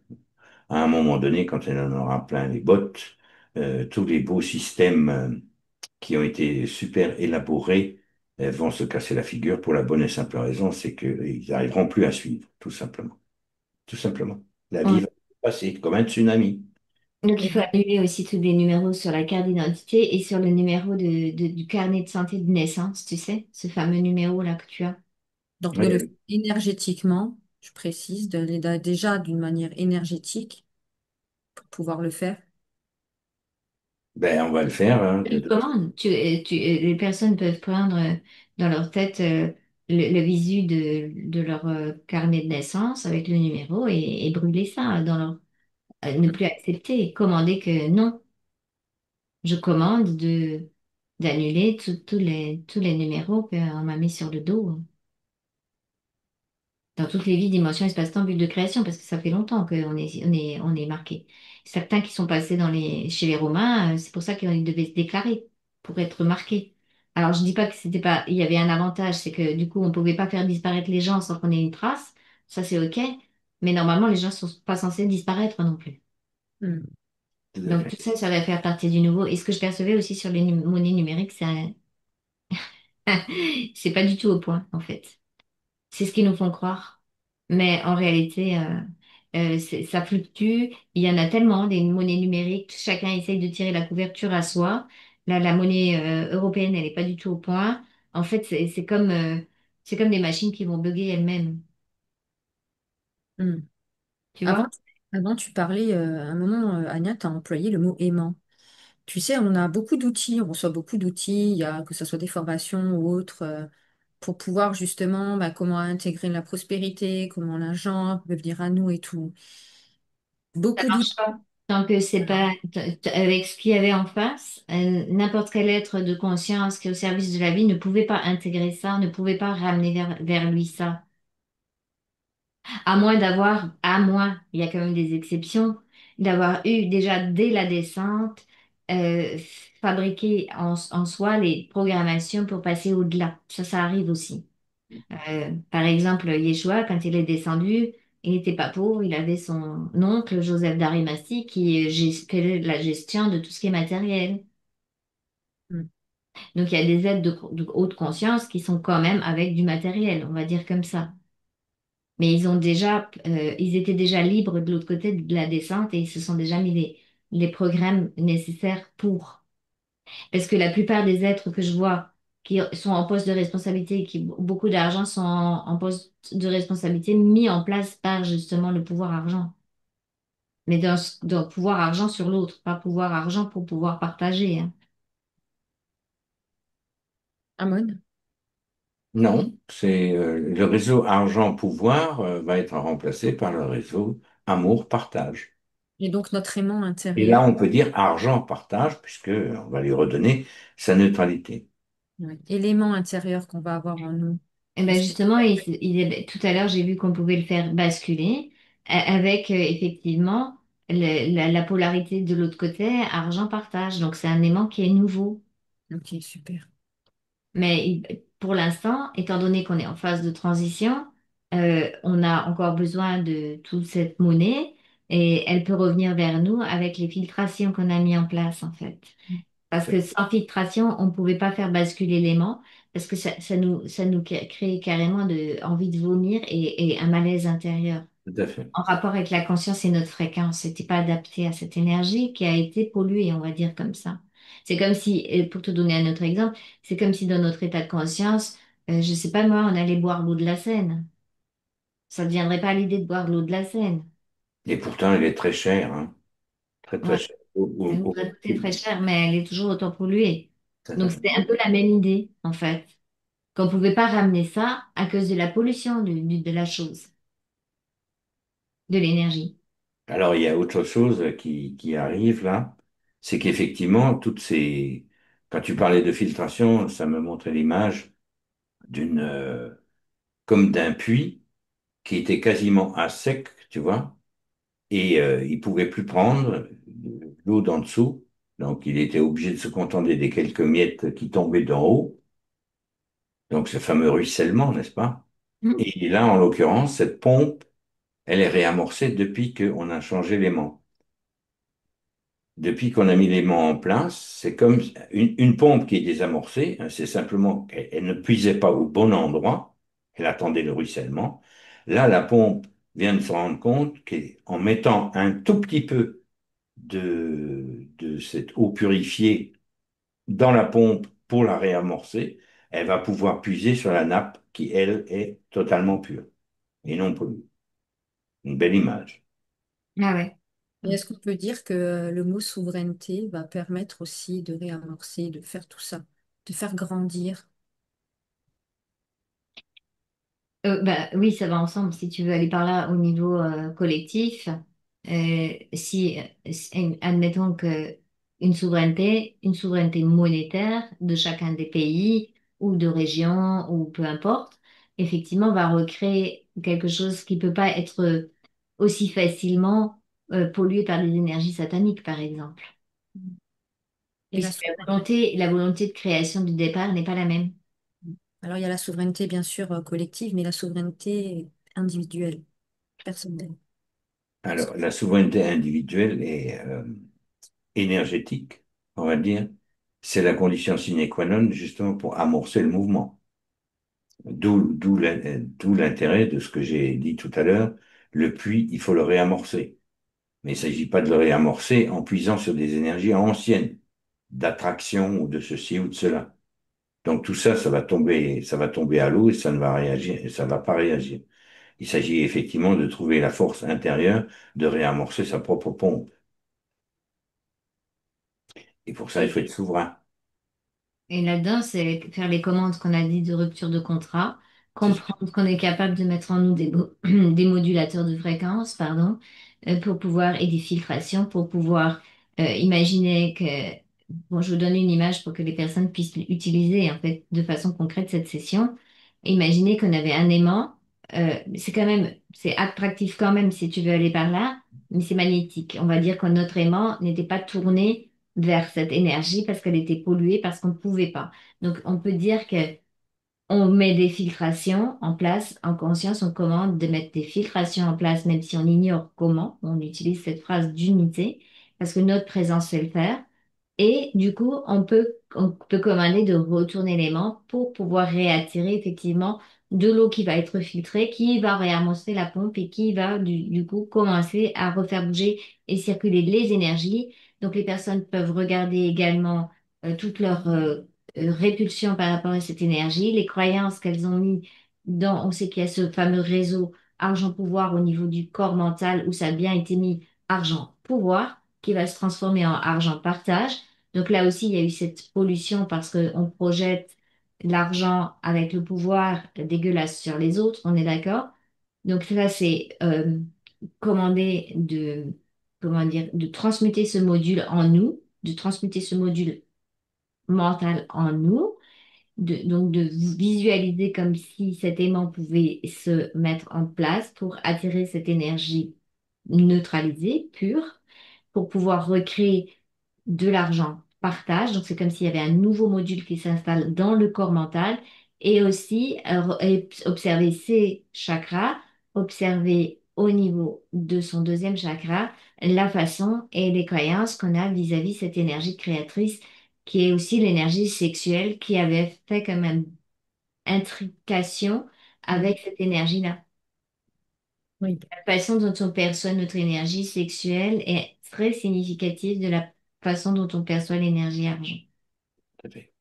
à un moment donné, quand elle en aura plein les bottes, tous les beaux systèmes qui ont été super élaborés vont se casser la figure pour la bonne et simple raison, c'est qu'ils n'arriveront plus à suivre, tout simplement. Tout simplement. La vie Ouais. va passer comme un tsunami. Donc il Et faut vous- annuler aussi tous les numéros sur la carte d'identité et sur le numéro du carnet de santé de naissance, tu sais, ce fameux numéro-là que tu as. donc de le faire Oui, énergétiquement, je précise, déjà d'une manière énergétique pour pouvoir le faire. ben, on va le faire, hein, Une commande. Les personnes peuvent prendre dans leur tête le visu de leur carnet de naissance avec le numéro et brûler ça dans leur ne plus accepter, commander que non, je commande d'annuler tous les numéros qu'on m'a mis sur le dos. Dans toutes les vies, dimensions, espace-temps, but de création, parce que ça fait longtemps on est marqué. Certains qui sont passés chez les Romains, c'est pour ça qu'ils devaient se déclarer, pour être marqués. Alors, je dis pas que c'était pas, il y avait un avantage, c'est que du coup, on pouvait pas faire disparaître les gens sans qu'on ait une trace. Ça, c'est OK. Mais normalement, les gens sont pas censés disparaître non plus. Hmm. tout à Donc, fait. tout ça, ça va faire partie du nouveau. Et ce que je percevais aussi sur les monnaies numériques, c'est pas du tout au point, en fait. C'est ce qu'ils nous font croire. Mais en réalité, Ça fluctue. Il y en a tellement des monnaies numériques. Chacun essaye de tirer la couverture à soi. Là, la monnaie européenne, elle n'est pas du tout au point. En fait, c'est comme des machines qui vont bugger elles-mêmes. Hmm. Tu Avant, vois? avant, tu parlais, à un moment, Anya, tu as employé le mot aimant. Tu sais, on a beaucoup d'outils, on reçoit beaucoup d'outils, il y a, que ce soit des formations ou autres, pour pouvoir justement, bah, comment intégrer la prospérité, comment l'argent peut venir à nous et tout. Ça Beaucoup marche d'outils. pas. Tant que c'est pas avec ce qu'il y avait en face, n'importe quel être de conscience qui est au service de la vie ne pouvait pas intégrer ça, ne pouvait pas ramener vers lui ça. À moins, il y a quand même des exceptions, d'avoir eu déjà dès la descente, euh, fabriqué en soi les programmations pour passer au-delà. Ça arrive aussi. Par exemple, Yeshua, quand il est descendu, il n'était pas pauvre, il avait son oncle, Joseph d'Arimathie, qui fait la gestion de tout ce qui est matériel. Hmm. Donc il y a des êtres de haute conscience qui sont quand même avec du matériel, on va dire comme ça. Mais ils étaient déjà libres de l'autre côté de la descente et ils se sont déjà mis les programmes nécessaires pour. Parce que la plupart des êtres que je vois qui sont en poste de responsabilité, qui ont beaucoup d'argent, sont en poste de responsabilité mis en place par justement le pouvoir argent. Mais dans pouvoir argent sur l'autre, pas pouvoir argent pour pouvoir partager, hein. Amon. Non, c'est le réseau argent-pouvoir va être remplacé par le réseau amour-partage. Et donc notre aimant Et intérieur, là, on peut dire argent-partage puisque on va lui redonner sa neutralité. ouais, et l'aimant intérieur qu'on va avoir en nous, Et ben justement, tout à l'heure, j'ai vu qu'on pouvait le faire basculer avec effectivement la polarité de l'autre côté, argent partage. Donc c'est un aimant qui est nouveau. ok, super. Mais pour l'instant, étant donné qu'on est en phase de transition, on a encore besoin de toute cette monnaie et elle peut revenir vers nous avec les filtrations qu'on a mis en place en fait. Parce que sans filtration, on ne pouvait pas faire basculer l'aimant parce que ça nous crée carrément envie de vomir et un malaise intérieur Tout à fait. en rapport avec la conscience et notre fréquence. C'était pas adapté à cette énergie qui a été polluée, on va dire comme ça. C'est comme si, et pour te donner un autre exemple, c'est comme si dans notre état de conscience, je sais pas moi, on allait boire l'eau de la Seine. Ça ne viendrait pas à l'idée de boire l'eau de la Seine. Et pourtant, elle est très chère, hein. Très, très Ouais, chère. elle nous a coûté très cher, mais elle est toujours autant polluée. Tout à Donc fait. c'était un peu la même idée, en fait, qu'on pouvait pas ramener ça à cause de la pollution de la chose, de l'énergie. Alors, il y a autre chose qui arrive là, c'est qu'effectivement, quand tu parlais de filtration, ça me montrait l'image d'une, comme d'un puits qui était quasiment à sec, tu vois, et il pouvait plus prendre l'eau d'en dessous, donc il était obligé de se contenter des quelques miettes qui tombaient d'en haut, donc ce fameux ruissellement, n'est-ce pas? Hmm. Et là, en l'occurrence, cette pompe, elle est réamorcée depuis qu'on a changé l'aimant. Depuis qu'on a mis l'aimant en place, c'est comme une pompe qui est désamorcée, hein, c'est simplement qu'elle ne puisait pas au bon endroit, elle attendait le ruissellement. Là, la pompe vient de se rendre compte qu'en mettant un tout petit peu de cette eau purifiée dans la pompe pour la réamorcer, elle va pouvoir puiser sur la nappe qui, elle, est totalement pure et non polluée. Une belle image. Ah ouais. Et est-ce qu'on peut dire que le mot souveraineté va permettre aussi de réamorcer, de faire tout ça, de faire grandir? Bah, oui, ça va ensemble. Si tu veux aller par là au niveau collectif, admettons que une souveraineté monétaire de chacun des pays ou de régions ou peu importe, effectivement, va recréer quelque chose qui peut pas être aussi facilement pollué par des énergies sataniques, par exemple. Et la Puisque souveraineté. la volonté de création du départ n'est pas la même. Alors, il y a la souveraineté, bien sûr, collective, mais la souveraineté individuelle, personnelle. Alors, la souveraineté individuelle est énergétique, on va dire, c'est la condition sine qua non justement pour amorcer le mouvement. D'où l'intérêt de ce que j'ai dit tout à l'heure, le puits, il faut le réamorcer. Mais il ne s'agit pas de le réamorcer en puisant sur des énergies anciennes, d'attraction ou de ceci ou de cela. Donc tout ça, ça va tomber à l'eau et ça ne va réagir, et ça ne va pas réagir. Il s'agit effectivement de trouver la force intérieure de réamorcer sa propre pompe. Et pour ça, il faut être souverain. Et là-dedans, c'est faire les commandes qu'on a dit de rupture de contrat, C'est ça. comprendre qu'on est capable de mettre en nous des modulateurs de fréquence, pardon, pour pouvoir, et des filtrations pour pouvoir imaginer que, bon, je vous donne une image pour que les personnes puissent utiliser en fait de façon concrète cette session. Imaginez qu'on avait un aimant, c'est quand même, c'est attractif quand même si tu veux aller par là, mais c'est magnétique. On va dire que notre aimant n'était pas tourné vers cette énergie parce qu'elle était polluée, parce qu'on ne pouvait pas. Donc, on peut dire que on met des filtrations en place, en conscience, on commande de mettre des filtrations en place, même si on ignore comment. On utilise cette phrase d'unité, parce que notre présence sait le faire. Et du coup, on peut commander de retourner l'aimant pour pouvoir réattirer effectivement de l'eau qui va être filtrée, qui va réamoncer la pompe et qui va du coup commencer à refaire bouger et circuler les énergies. Donc les personnes peuvent regarder également toutes leurs répulsions par rapport à cette énergie, les croyances qu'elles ont mis dans, on sait qu'il y a ce fameux réseau argent-pouvoir au niveau du corps mental où ça a bien été mis argent-pouvoir qui va se transformer en argent-partage. Donc là aussi, il y a eu cette pollution parce qu'on projette l'argent avec le pouvoir dégueulasse sur les autres, on est d'accord? Donc là, c'est commander comment dire, de transmuter ce module en nous, de transmuter ce module mental en nous, donc de visualiser comme si cet aimant pouvait se mettre en place pour attirer cette énergie neutralisée, pure, pour pouvoir recréer de l'argent partage. Donc, c'est comme s'il y avait un nouveau module qui s'installe dans le corps mental et aussi observer ses chakras, observer au niveau de son deuxième chakra la façon et les croyances qu'on a vis-à-vis cette énergie créatrice qui est aussi l'énergie sexuelle qui avait fait comme une intrication Mm. avec cette énergie-là. Oui. La façon dont on perçoit notre énergie sexuelle est très significative de la façon dont on perçoit l'énergie argent. Tout à fait.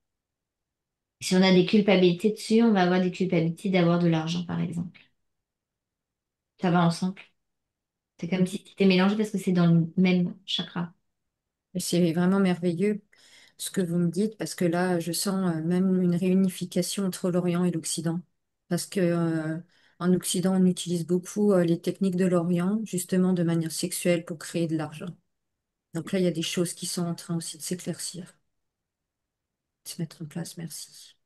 Si on a des culpabilités dessus, on va avoir des culpabilités d'avoir de l'argent, par exemple. Ça va ensemble. C'est comme si c'était mélangé parce que c'est dans le même chakra. Et c'est vraiment merveilleux ce que vous me dites, parce que là, je sens même une réunification entre l'Orient et l'Occident. Parce que en Occident, on utilise beaucoup les techniques de l'Orient, justement de manière sexuelle pour créer de l'argent. Donc là, il y a des choses qui sont en train aussi de s'éclaircir, de se mettre en place. Merci.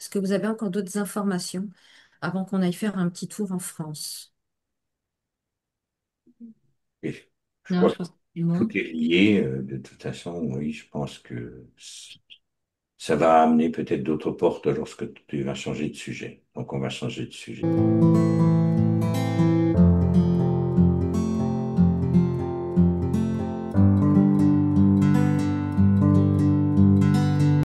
Est-ce que vous avez encore d'autres informations avant qu'on aille faire un petit tour en France? Et je Non, crois je que pense que c'est tout bon. est lié. De toute façon, oui, je pense que ça va amener peut-être d'autres portes lorsque tu vas changer de sujet. Donc, on va changer de sujet.